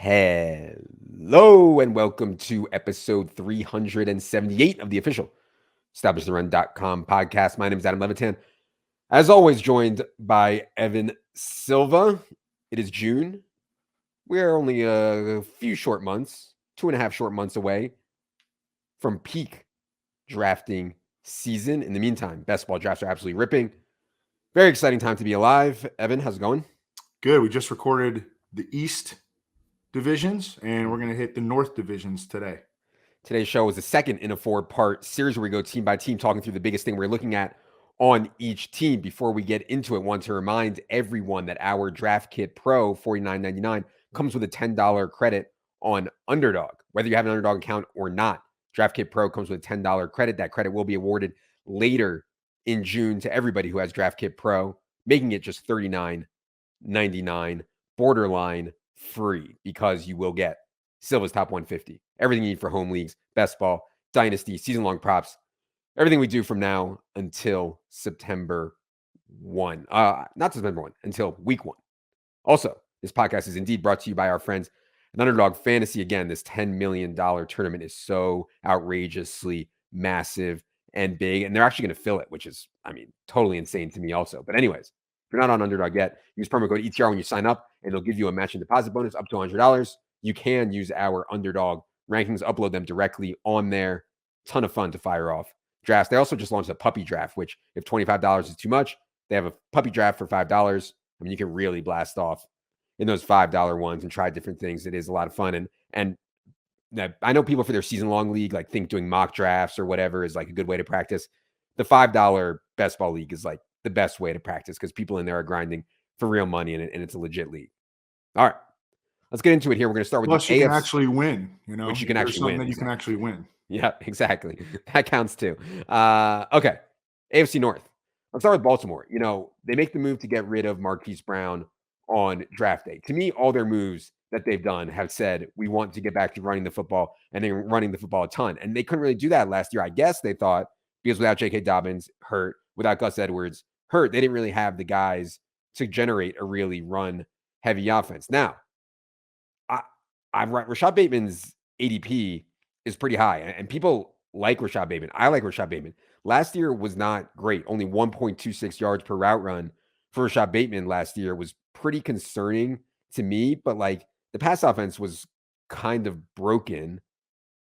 Hello and welcome to episode 378 of the official EstablishTheRun.com podcast. My name is Adam Levitan. As always, joined by Evan Silva. It is June. We're only a few short months, 2.5 short months away from peak drafting season. In the meantime, best ball drafts are absolutely ripping. Very exciting time to be alive. Evan, how's it going? Good. We just recorded the East divisions, and we're going to hit the North divisions today. Today's show is the second in a 4-part series where we go team by team, talking through the biggest thing we're looking at on each team. Before we get into it, I want to remind everyone that our Draft Kit Pro $49.99 comes with a $10 credit on Underdog. Whether you have an Underdog account or not, Draft Kit Pro comes with a $10 credit. That credit will be awarded later in June to everybody who has Draft Kit Pro, making it just $39.99, borderline free, because you will get Silva's Top 150. Everything you need for home leagues, best ball, dynasty, season-long props, everything we do from now until September 1. Not September 1, until week 1. Also, this podcast is indeed brought to you by our friends at Underdog Fantasy. Again, this $10 million tournament is so outrageously massive and big, and they're actually going to fill it, which is, totally insane to me also. But anyways, if you're not on Underdog yet, use promo code ETR when you sign up, and they'll give you a matching deposit bonus up to $100. You can use our Underdog rankings, upload them directly on there. Ton of fun to fire off drafts. They also just launched a puppy draft, which if $25 is too much, they have a puppy draft for $5. You can really blast off in those $5 ones and try different things. It is a lot of fun. And I know people for their season-long league, think doing mock drafts or whatever is a good way to practice. The $5 best ball league is the best way to practice because people in there are grinding for real money, and it's a legit league. All right. Let's get into it here. We're going to start with Plus, the you AFC, can actually win. which you can actually win. That you can actually win. Yeah, exactly. That counts too. Okay. AFC North. Let's start with Baltimore. They make the move to get rid of Marquise Brown on draft day. To me, all their moves that they've done have said, we want to get back to running the football, and they're running the football a ton. And they couldn't really do that last year. I guess they thought, because without J.K. Dobbins hurt, without Gus Edwards hurt, they didn't really have the guys to generate a really run-heavy offense. Now, Rashad Bateman's ADP is pretty high, and people like Rashad Bateman. I like Rashad Bateman. Last year was not great. Only 1.26 yards per route run for Rashad Bateman last year was pretty concerning to me, but the pass offense was kind of broken.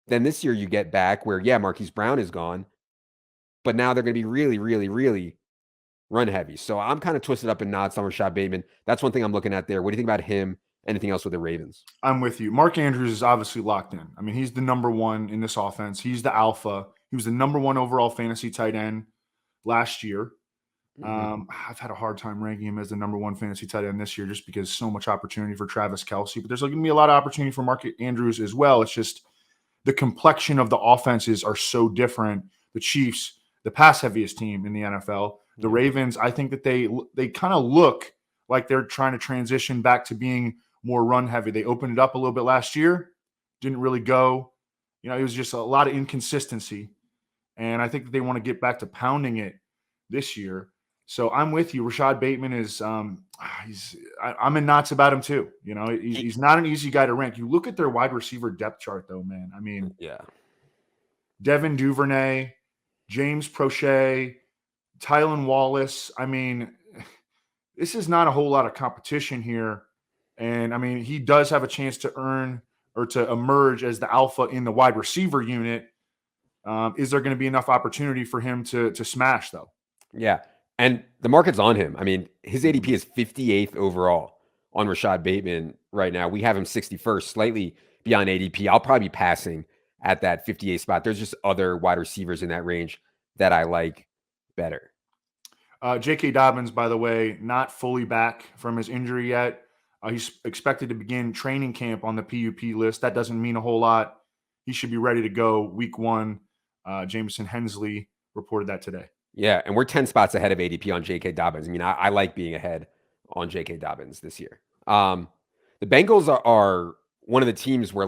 Then this year you get back where, Marquise Brown is gone, but now they're going to be really, really, really run heavy. So I'm kind of twisted up in knots on Rashad Bateman. That's one thing I'm looking at there. What do you think about him? Anything else with the Ravens? I'm with you. Mark Andrews is obviously locked in. He's the number one in this offense. He's the alpha. He was the number one overall fantasy tight end last year. I've had a hard time ranking him as the number one fantasy tight end this year just because so much opportunity for Travis Kelce. But there's going to be a lot of opportunity for Mark Andrews as well. It's just the complexion of the offenses are so different. The Chiefs, the pass-heaviest team in the NFL. The Ravens, I think that they kind of look like they're trying to transition back to being more run heavy. They opened it up a little bit last year, didn't really go. It was just a lot of inconsistency. And I think that they want to get back to pounding it this year. So I'm with you. Rashad Bateman is I'm in knots about him too. He's not an easy guy to rank. You look at their wide receiver depth chart though, man. Devin Duvernay, James Prochet, Tylan Wallace. This is not a whole lot of competition here. And he does have a chance to earn or to emerge as the alpha in the wide receiver unit. Is there going to be enough opportunity for him to smash though? Yeah. And the market's on him. His ADP is 58th overall on Rashad Bateman right now. We have him 61st, slightly beyond ADP. I'll probably be passing at that 58 spot. There's just other wide receivers in that range that I like better. J.K. Dobbins, by the way, not fully back from his injury yet. He's expected to begin training camp on the PUP list. That doesn't mean a whole lot. He should be ready to go week 1. Jameson Hensley reported that today. Yeah, and we're 10 spots ahead of ADP on J.K. Dobbins. I like being ahead on J.K. Dobbins this year. The Bengals are one of the teams where,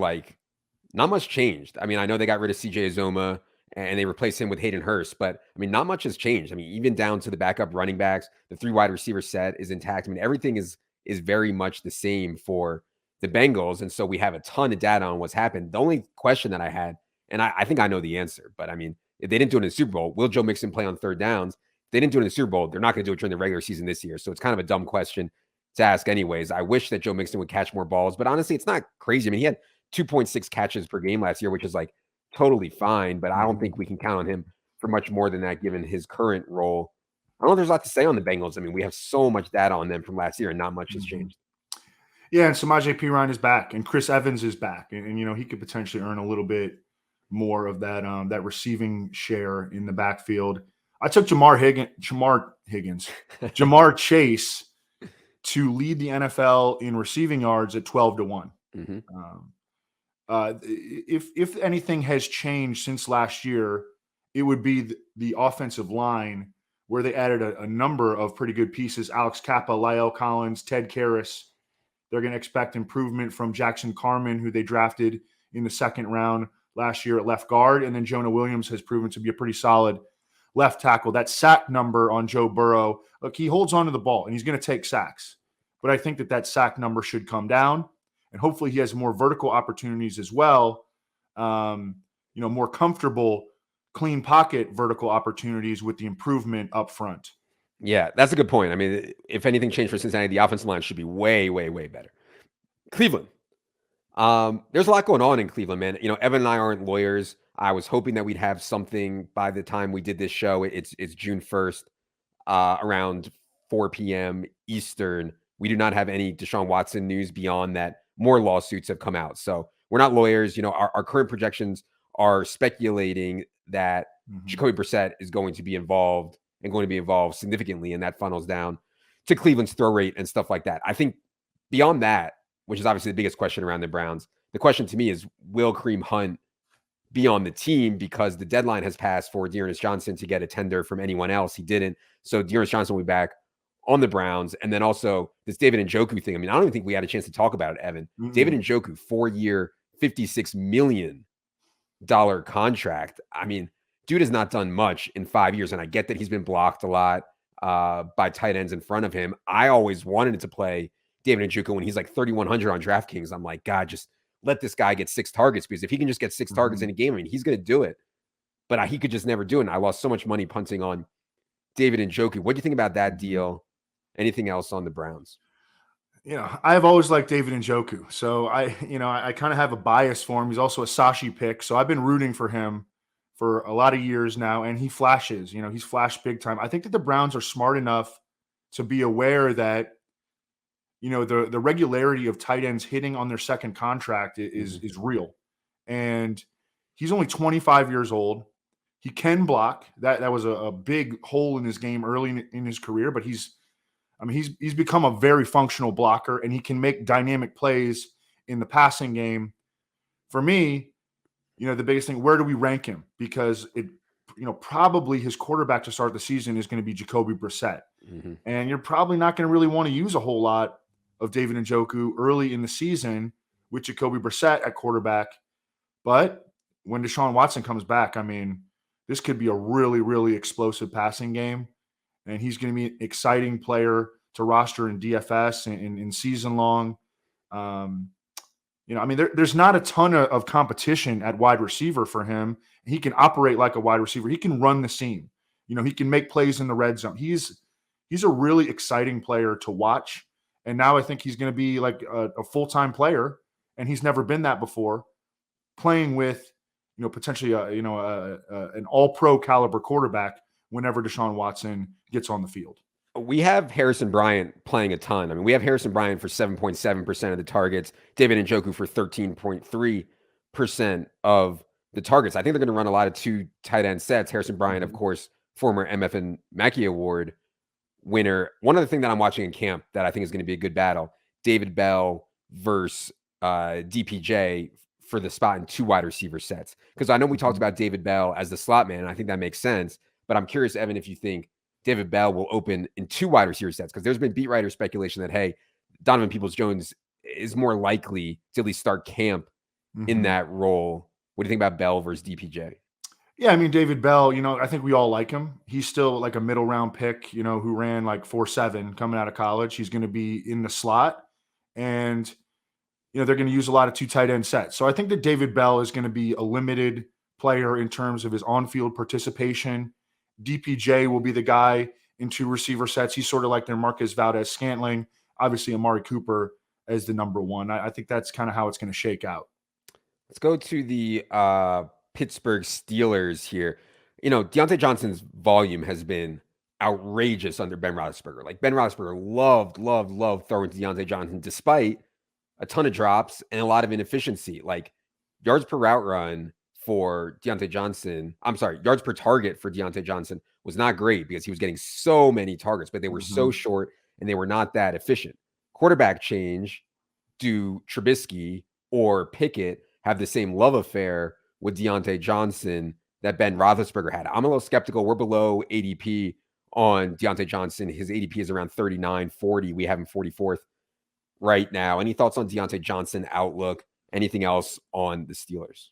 not much changed. I know they got rid of C.J. Uzomah, and they replaced him with Hayden Hurst, but, not much has changed. Even down to the backup running backs, the 3 wide receiver set is intact. Everything is very much the same for the Bengals. And so we have a ton of data on what's happened. The only question that I had, and I think I know the answer, but I mean, if they didn't do it in the Super Bowl, will Joe Mixon play on third downs? If they didn't do it in the Super Bowl, they're not going to do it during the regular season this year. So it's kind of a dumb question to ask anyways. I wish that Joe Mixon would catch more balls, but honestly, it's not crazy. I mean, he had 2.6 catches per game last year, which is like totally fine, but I don't think we can count on him for much more than that given his current role. I don't know if there's a lot to say on the Bengals. I mean, we have so much data on them from last year and not much has changed. Yeah, and Samaje Perine is back, and Chris Evans is back, and he could potentially earn a little bit more of that that receiving share in the backfield. I took Jamar Chase to lead the NFL in receiving yards at 12-1. If anything has changed since last year, it would be the offensive line, where they added a number of pretty good pieces. Alex Kappa, La'el Collins, Ted Karras. They're going to expect improvement from Jackson Carman, who they drafted in the second round last year at left guard. And then Jonah Williams has proven to be a pretty solid left tackle. That sack number on Joe Burrow, look, he holds onto the ball and he's going to take sacks. But I think that sack number should come down. And hopefully he has more vertical opportunities as well. More comfortable, clean pocket vertical opportunities with the improvement up front. Yeah, that's a good point. I mean, if anything changed for Cincinnati, the offensive line should be way, way, way better. Cleveland. There's a lot going on in Cleveland, man. Evan and I aren't lawyers. I was hoping that we'd have something by the time we did this show. It's June 1st, around 4 p.m. Eastern. We do not have any Deshaun Watson news beyond that. More lawsuits have come out. So we're not lawyers. Our current projections are speculating that Jacoby Brissett is going to be involved and going to be involved significantly, and that funnels down to Cleveland's throw rate and stuff like that. I think beyond that, which is obviously the biggest question around the Browns, the question to me is, will Kareem Hunt be on the team? Because the deadline has passed for Dearness Johnson to get a tender from anyone else. He didn't. So Dearness Johnson will be back on the Browns. And then also this David Njoku thing. I mean, I don't even think we had a chance to talk about it, Evan. David Njoku, 4-year, $56 million contract. I mean, dude has not done much in 5 years. And I get that he's been blocked a lot by tight ends in front of him. I always wanted to play David Njoku when he's like 3,100 on DraftKings. I'm like, God, just let this guy get 6 targets, because if he can just get 6 targets in a game, I mean, he's going to do it. But he could just never do it. And I lost so much money punting on David Njoku. What do you think about that deal? Anything else on the Browns? I've always liked David Njoku. So I kind of have a bias for him. He's also a Sashi pick. So I've been rooting for him for a lot of years now. And he flashes, he's flashed big time. I think that the Browns are smart enough to be aware that, the regularity of tight ends hitting on their second contract is real. And he's only 25 years old. He can block. That was a big hole in his game early in his career, but he's become a very functional blocker, and he can make dynamic plays in the passing game. For me, the biggest thing, where do we rank him? Because probably his quarterback to start the season is going to be Jacoby Brissett. And you're probably not going to really want to use a whole lot of David Njoku early in the season with Jacoby Brissett at quarterback. But when Deshaun Watson comes back, I mean, this could be a really, really explosive passing game. And he's going to be an exciting player to roster in DFS and in season long. There's not a ton of competition at wide receiver for him. He can operate like a wide receiver. He can run the seam. He can make plays in the red zone. He's a really exciting player to watch. And now I think he's going to be like a full-time player, and he's never been that before, playing with, potentially an all-pro caliber quarterback whenever Deshaun Watson gets on the field. We have Harrison Bryant playing a ton. I mean, we have Harrison Bryant for 7.7% of the targets, David Njoku for 13.3% of the targets. I think they're going to run a lot of 2 tight end sets. Harrison Bryant, of course, former MFN Mackey Award winner. One other thing that I'm watching in camp that I think is going to be a good battle, David Bell versus DPJ for the spot in 2 wide receiver sets. Because I know we talked about David Bell as the slot man, and I think that makes sense. But I'm curious, Evan, if you think David Bell will open in 2 wide receiver sets, because there's been beat writer speculation that, hey, Donovan Peoples-Jones is more likely to at least start camp in that role. What do you think about Bell versus DPJ? Yeah, I mean, David Bell, I think we all like him. He's still like a middle round pick, who ran like 4.7 coming out of college. He's going to be in the slot. And, they're going to use a lot of 2 tight end sets. So I think that David Bell is going to be a limited player in terms of his on-field participation. DPJ will be the guy in 2 receiver sets. He's sort of like their Marquez Valdez-Scantling. Obviously, Amari Cooper as the number 1. I think that's kind of how it's going to shake out. Let's go to the Pittsburgh Steelers here. Deontay Johnson's volume has been outrageous under Ben Roethlisberger. Like, Ben Roethlisberger loved throwing to Deontay Johnson despite a ton of drops and a lot of inefficiency. Like, yards per route run for Deontay Johnson, yards per target for Deontay Johnson was not great because he was getting so many targets, but they were so short and they were not that efficient. Quarterback change, do Trubisky or Pickett have the same love affair with Deontay Johnson that Ben Roethlisberger had? I'm a little skeptical. We're below ADP on Deontay Johnson. His ADP is around 39, 40. We have him 44th right now. Any thoughts on Deontay Johnson outlook? Anything else on the Steelers?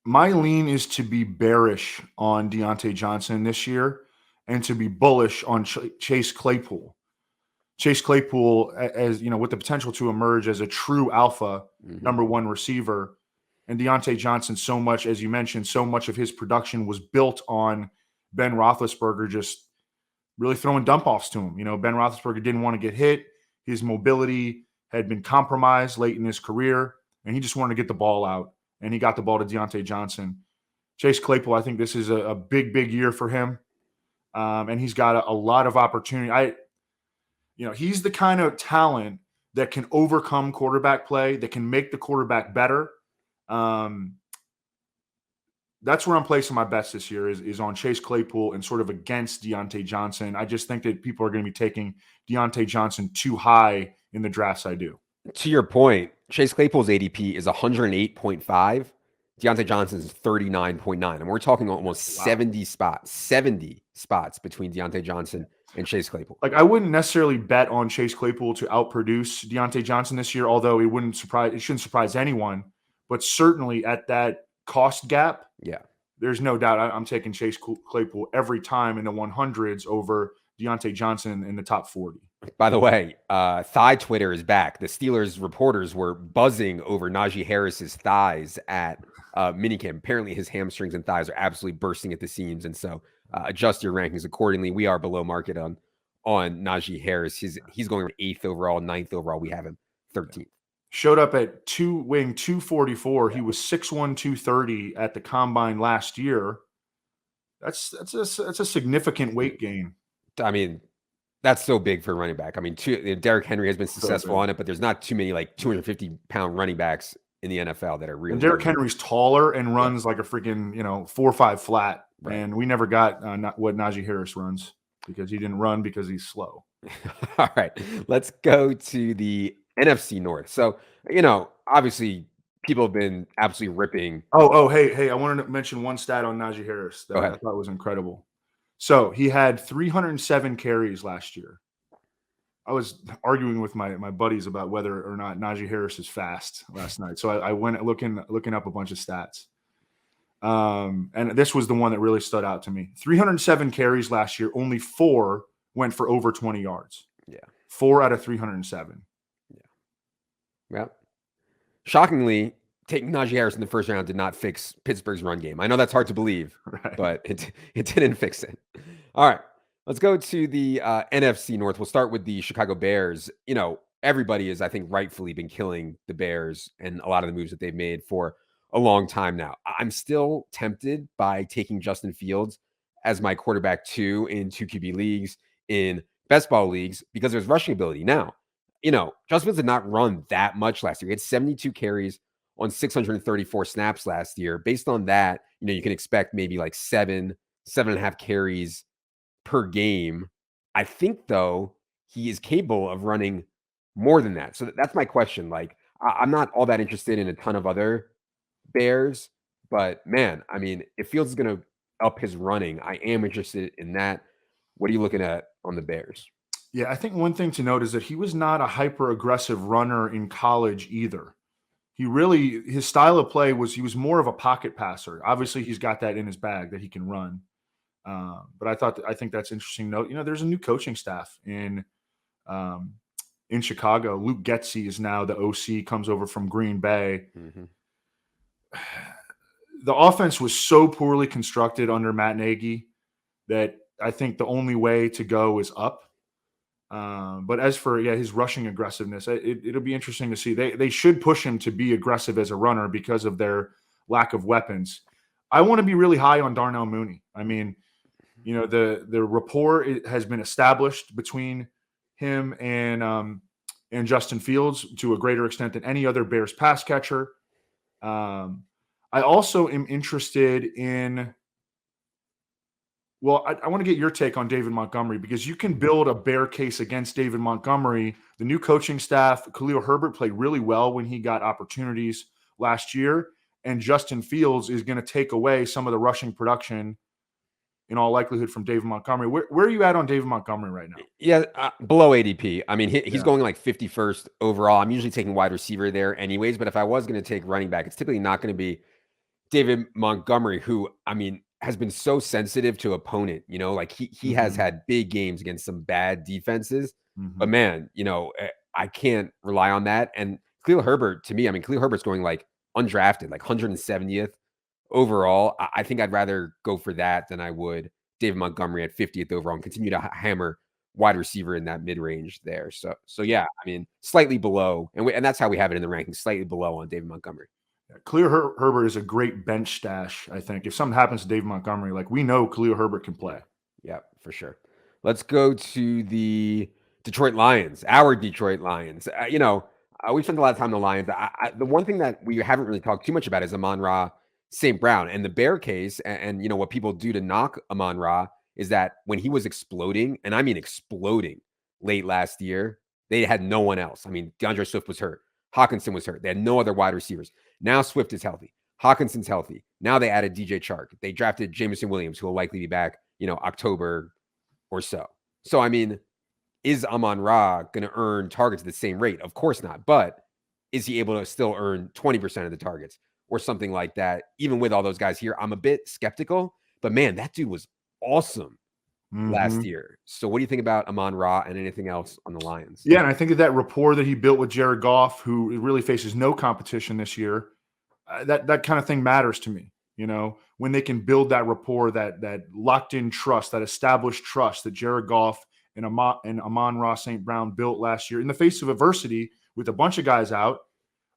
My lean is to be bearish on Deontay Johnson this year and to be bullish on Chase Claypool. Chase Claypool, as with the potential to emerge as a true alpha number 1 receiver, and Deontay Johnson, so much, as you mentioned, so much of his production was built on Ben Roethlisberger just really throwing dump offs to him. Ben Roethlisberger didn't want to get hit. His mobility had been compromised late in his career, and he just wanted to get the ball out, and he got the ball to Deontay Johnson. Chase Claypool, I think this is a big year for him, and he's got a lot of opportunity. He's the kind of talent that can overcome quarterback play, that can make the quarterback better. That's where I'm placing my bets this year is on Chase Claypool and sort of against Deontay Johnson. I just think that people are going to be taking Deontay Johnson too high in the drafts I do. To your point, Chase Claypool's ADP is 108.5. Deontay Johnson's 39.9. And we're talking almost 70 spots between Deontay Johnson and Chase Claypool. Like, I wouldn't necessarily bet on Chase Claypool to outproduce Deontay Johnson this year, although it shouldn't surprise anyone. But certainly at that cost gap, there's no doubt I'm taking Chase Claypool every time in the 100s over Deontay Johnson in the top 40. By the way, thigh Twitter is back. The Steelers reporters were buzzing over Naji Harris's thighs at minicamp. Apparently his hamstrings and thighs are absolutely bursting at the seams. And so adjust your rankings accordingly. We are below market on Naji Harris. He's going 8th overall, 9th overall. We have him 13th. Showed up at wing 244. He was 6'1", 230 at the combine last year. That's a significant weight gain. I mean, that's so big for a running back. I mean, Derrick Henry has been successful on it, but there's not too many like 250-pound running backs in the NFL that are really. And Derrick Henry's taller and runs like a freaking 4.5 flat, and we never got what Naji Harris runs because he didn't run because he's slow. All right, let's go to the NFC North. So obviously people have been absolutely ripping. Hey, I wanted to mention one stat on Naji Harris that I thought was incredible. So he had 307 carries last year. I was arguing with my buddies about whether or not Naji Harris is fast last night. So I went looking up a bunch of stats. And this was the one that really stood out to me. 307 carries last year, only 4 went for over 20 yards. Yeah. 4 out of 307. Yeah. Shockingly, taking Naji Harris in the first round did not fix Pittsburgh's run game. I know that's hard to believe, but it didn't fix it. All right, let's go to the NFC North. We'll start with the Chicago Bears. Everybody has, I think, rightfully been killing the Bears and a lot of the moves that they've made for a long time now. I'm still tempted by taking Justin Fields as my quarterback 2 in 2 QB leagues, in best ball leagues, because there's rushing ability. Now, Justin Fields did not run that much last year. He had 72 carries on 634 snaps last year. Based on that, you can expect maybe like 7.5 carries per game. I think, though, he is capable of running more than that. So that's my question. Like, I'm not all that interested in a ton of other Bears, but man, I mean, if Fields is going to up his running, I am interested in that. What are you looking at on the Bears? Yeah, I think one thing to note is that he was not a hyper-aggressive runner in college either. His style of play was, he was more of a pocket passer. Obviously, he's got that in his bag that he can run. But I think that's interesting note. There's a new coaching staff in in Chicago. Luke Getsy is now the OC, comes over from Green Bay. Mm-hmm. The offense was so poorly constructed under Matt Nagy that I think the only way to go is up. But as for his rushing aggressiveness, it'll be interesting to see. They should push him to be aggressive as a runner because of their lack of weapons. I want to be really high on Darnell Mooney. I mean, the rapport has been established between him and Justin Fields to a greater extent than any other Bears pass catcher. I also am interested in. Well, I want to get your take on David Montgomery, because you can build a bear case against David Montgomery. The new coaching staff, Khalil Herbert, played really well when he got opportunities last year, and Justin Fields is going to take away some of the rushing production in all likelihood from David Montgomery. Where are you at on David Montgomery right now? Yeah, below ADP. I mean, he's going like 51st overall. I'm usually taking wide receiver there anyways, but if I was going to take running back, it's typically not going to be David Montgomery, who, I mean, has been so sensitive to opponent, like he has had big games against some bad defenses, but man, I can't rely on that. And Khalil Herbert, to me, I mean, Khalil Herbert's going like undrafted, like 170th overall. I think I'd rather go for that than I would David Montgomery at 50th overall and continue to hammer wide receiver in that mid-range there. So yeah, I mean, slightly below, and that's how we have it in the rankings, slightly below on David Montgomery. Khalil Herbert is a great bench stash, I think. If something happens to David Montgomery, like, we know Khalil Herbert can play. Yeah, for sure. Let's go to the Detroit Lions, our Detroit Lions. We spent a lot of time on the Lions. The one thing that we haven't really talked too much about is Amon-Ra St. Brown. And the bear case, and what people do to knock Amon-Ra is that when he was exploding, and I mean exploding late last year, they had no one else. I mean, DeAndre Swift was hurt. Hawkinson was hurt. They had no other wide receivers. Now Swift is healthy. Hawkinson's healthy. Now they added DJ Chark. They drafted Jameson Williams, who will likely be back, October or so. So, I mean, is Amon-Ra going to earn targets at the same rate? Of course not. But is he able to still earn 20% of the targets or something like that? Even with all those guys here, I'm a bit skeptical. But, man, that dude was awesome last year. So what do you think about Amon-Ra and anything else on the Lions? Yeah, and I think that rapport that he built with Jared Goff, who really faces no competition this year, that kind of thing matters to me. When they can build that rapport, that locked-in trust, that established trust that Jared Goff and Amon-Ra St. Brown built last year. In the face of adversity, with a bunch of guys out,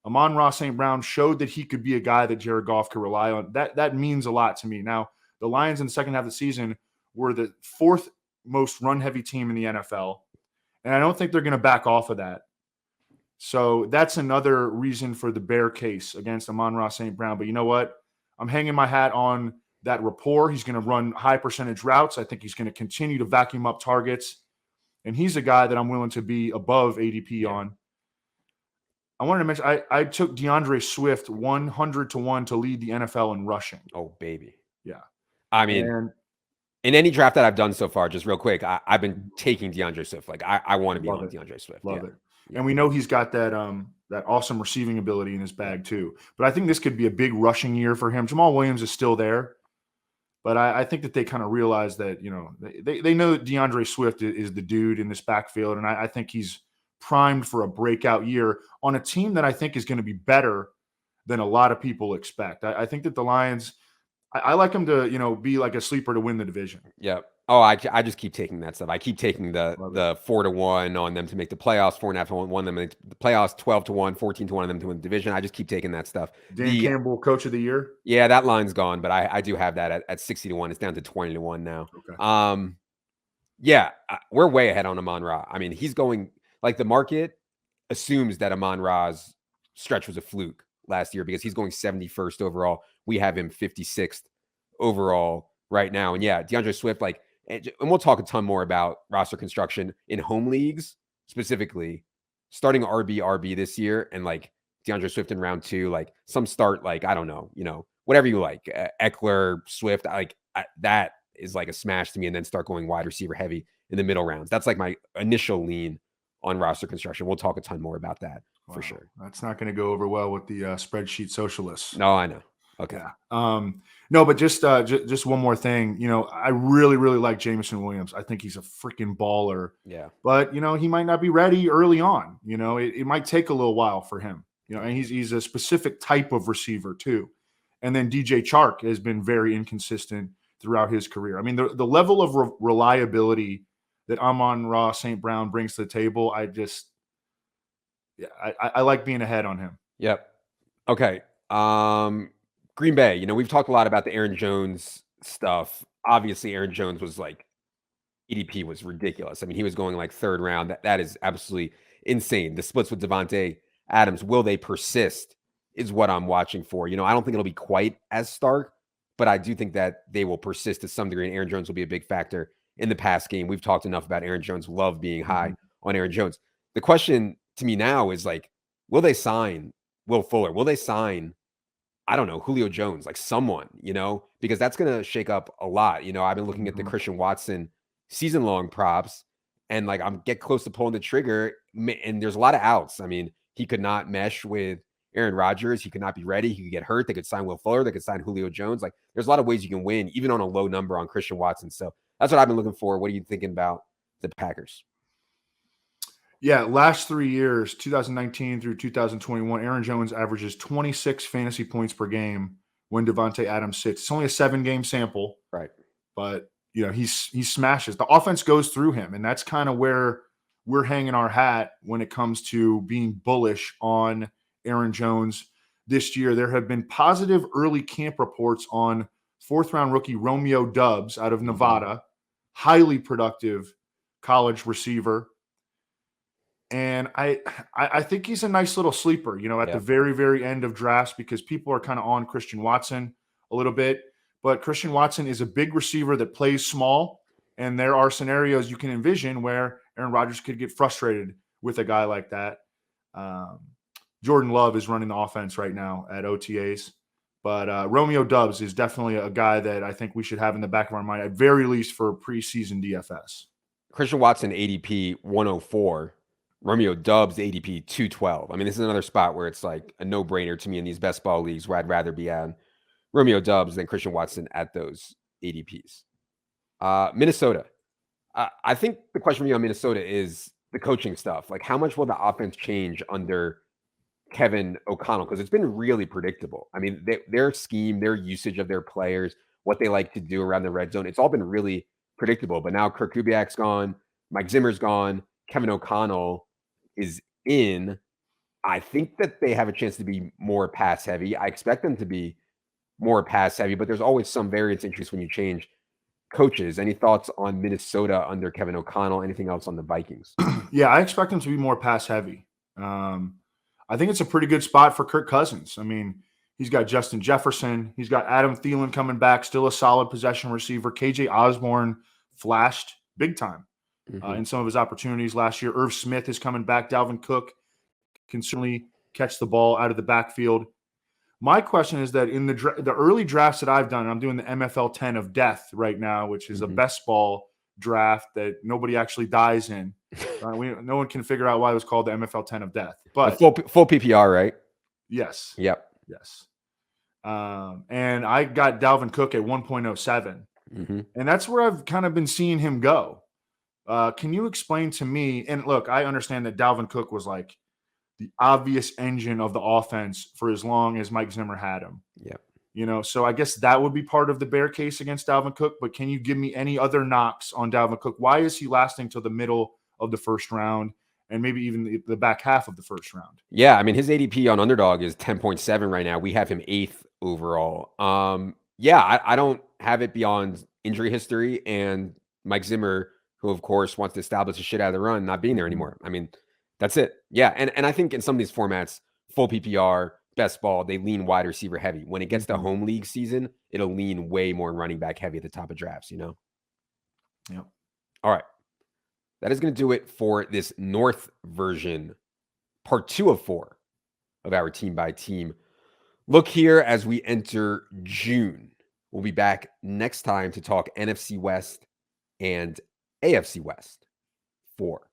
Amon-Ra St. Brown showed that he could be a guy that Jared Goff could rely on. That means a lot to me. Now, the Lions in the second half of the season were the fourth most run-heavy team in the NFL, and I don't think they're going to back off of that. So that's another reason for the bear case against Amon-Ra St. Brown. But you know what? I'm hanging my hat on that rapport. He's going to run high percentage routes. I think he's going to continue to vacuum up targets. And he's a guy that I'm willing to be above ADP on. I wanted to mention, I took DeAndre Swift 100-1 to lead the NFL in rushing. Oh, baby. Yeah. I mean, in any draft that I've done so far, just real quick, I've been taking DeAndre Swift. Like, I want to be on DeAndre Swift. Love it. And we know he's got that awesome receiving ability in his bag too. But I think this could be a big rushing year for him. Jamal Williams is still there. But I think that they kind of realize that, they know that DeAndre Swift is the dude in this backfield. And I think he's primed for a breakout year on a team that I think is going to be better than a lot of people expect. I think that the Lions, I like them to, be like a sleeper to win the division. Yeah. Oh, I just keep taking that stuff. I keep taking the 4-1 on them to make the playoffs, 4.5-1 them in the playoffs, 12-1, 14-1 on them to win the division. I just keep taking that stuff. Dan Campbell, coach of the year. Yeah, that line's gone, but I do have that at 60-1. It's down to 20-1 now. Okay. Yeah, we're way ahead on Amon-Ra. I mean, he's going, like, the market assumes that Amon-Ra's stretch was a fluke last year because he's going 71st overall. We have him 56th overall right now. And yeah, DeAndre Swift, like, and we'll talk a ton more about roster construction in home leagues, specifically starting RB this year, and like DeAndre Swift in round 2, like some start, like, I don't know, whatever you like, Eckler, Swift, that is like a smash to me, and then start going wide receiver heavy in the middle rounds. That's like my initial lean on roster construction. We'll talk a ton more about that for sure. That's not going to go over well with the spreadsheet socialists. No, I know. Okay. Yeah. No, but just one more thing. You know, I really, really like Jameson Williams. I think he's a freaking baller. Yeah. But, you know, he might not be ready early on. You know, it might take a little while for him. You know, and he's a specific type of receiver too. And then DJ Chark has been very inconsistent throughout his career. I mean, the level of reliability that Amon-Ra St. Brown brings to the table, I like being ahead on him. Yep. Okay. Green Bay, you know, we've talked a lot about the Aaron Jones stuff. Obviously, Aaron Jones was like ADP was ridiculous. I mean, he was going like third round. That is absolutely insane. The splits with Devontae Adams, will they persist is what I'm watching for. You know, I don't think it'll be quite as stark, but I do think that they will persist to some degree, and Aaron Jones will be a big factor in the pass game. We've talked enough about Aaron Jones' love being high on Aaron Jones. The question to me now is like, will they sign Will Fuller? Will they sign, I don't know, Julio Jones, like someone, you know, because that's going to shake up a lot. You know, I've been looking at the Christian Watson season long props, and like I'm get close to pulling the trigger, and there's a lot of outs. I mean, he could not mesh with Aaron Rodgers. He could not be ready. He could get hurt. They could sign Will Fuller. They could sign Julio Jones. Like there's a lot of ways you can win, even on a low number on Christian Watson. So that's what I've been looking for. What are you thinking about the Packers? Yeah, last 3 years, 2019 through 2021, Aaron Jones averages 26 fantasy points per game when Devontae Adams sits. It's only a 7-game sample, right? But you know, he smashes. The offense goes through him, and that's kind of where we're hanging our hat when it comes to being bullish on Aaron Jones this year. There have been positive early camp reports on 4th-round rookie Romeo Dobbs out of Nevada, highly productive college receiver. And I think he's a nice little sleeper, you know, at the very, very end of drafts, because people are kind of on Christian Watson a little bit. But Christian Watson is a big receiver that plays small. And there are scenarios you can envision where Aaron Rodgers could get frustrated with a guy like that. Jordan Love is running the offense right now at OTAs. But Romeo Dobbs is definitely a guy that I think we should have in the back of our mind, at very least for preseason DFS. Christian Watson ADP 104. Romeo Dobbs ADP 212. I mean, this is another spot where it's like a no-brainer to me in these best ball leagues, where I'd rather be on Romeo Dobbs than Christian Watson at those ADPs. Minnesota. I think the question for me on Minnesota is the coaching stuff. Like, how much will the offense change under Kevin O'Connell? Because it's been really predictable. I mean, their scheme, their usage of their players, what they like to do around the red zone, it's all been really predictable. But now Kirk Kubiak's gone, Mike Zimmer's gone, Kevin O'Connell is in. I think that they have a chance to be more pass heavy. I expect them to be more pass heavy, but there's always some variance interest when you change coaches. Any thoughts on Minnesota under Kevin O'Connell? Anything else on the Vikings? Yeah, I expect them to be more pass heavy. I think it's a pretty good spot for Kirk Cousins. I mean, he's got Justin Jefferson. He's got Adam Thielen coming back, still a solid possession receiver. KJ Osborne flashed big time in some of his opportunities last year. Irv Smith is coming back. Dalvin Cook can certainly catch the ball out of the backfield. My question is that in the early drafts that I've done, I'm doing the MFL 10 of death right now, which is a best ball draft that nobody actually dies in. No one can figure out why it was called the MFL 10 of death. But full PPR, right? Yes. Yep. Yes. And I got Dalvin Cook at 1.07. And that's where I've kind of been seeing him go. Can you explain to me? And look, I understand that Dalvin Cook was like the obvious engine of the offense for as long as Mike Zimmer had him. Yep. You know, so I guess that would be part of the bear case against Dalvin Cook. But can you give me any other knocks on Dalvin Cook? Why is he lasting till the middle of the first round and maybe even the back half of the first round? Yeah, I mean, his ADP on Underdog is 10.7 right now. We have him 8th overall. Yeah, I don't have it beyond injury history and Mike Zimmer, who of course wants to establish the shit out of the run, not being there anymore. I mean, that's it. Yeah, and I think in some of these formats, full PPR, best ball, they lean wide receiver heavy. When it gets to home league season, it'll lean way more running back heavy at the top of drafts, you know? Yep. All right. That is going to do it for this North version, part 2 of 4 of our team by team look here as we enter June. We'll be back next time to talk NFC West and AFC West. For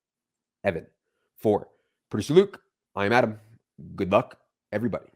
Evan, for producer Luke, I'm Adam. Good luck, everybody.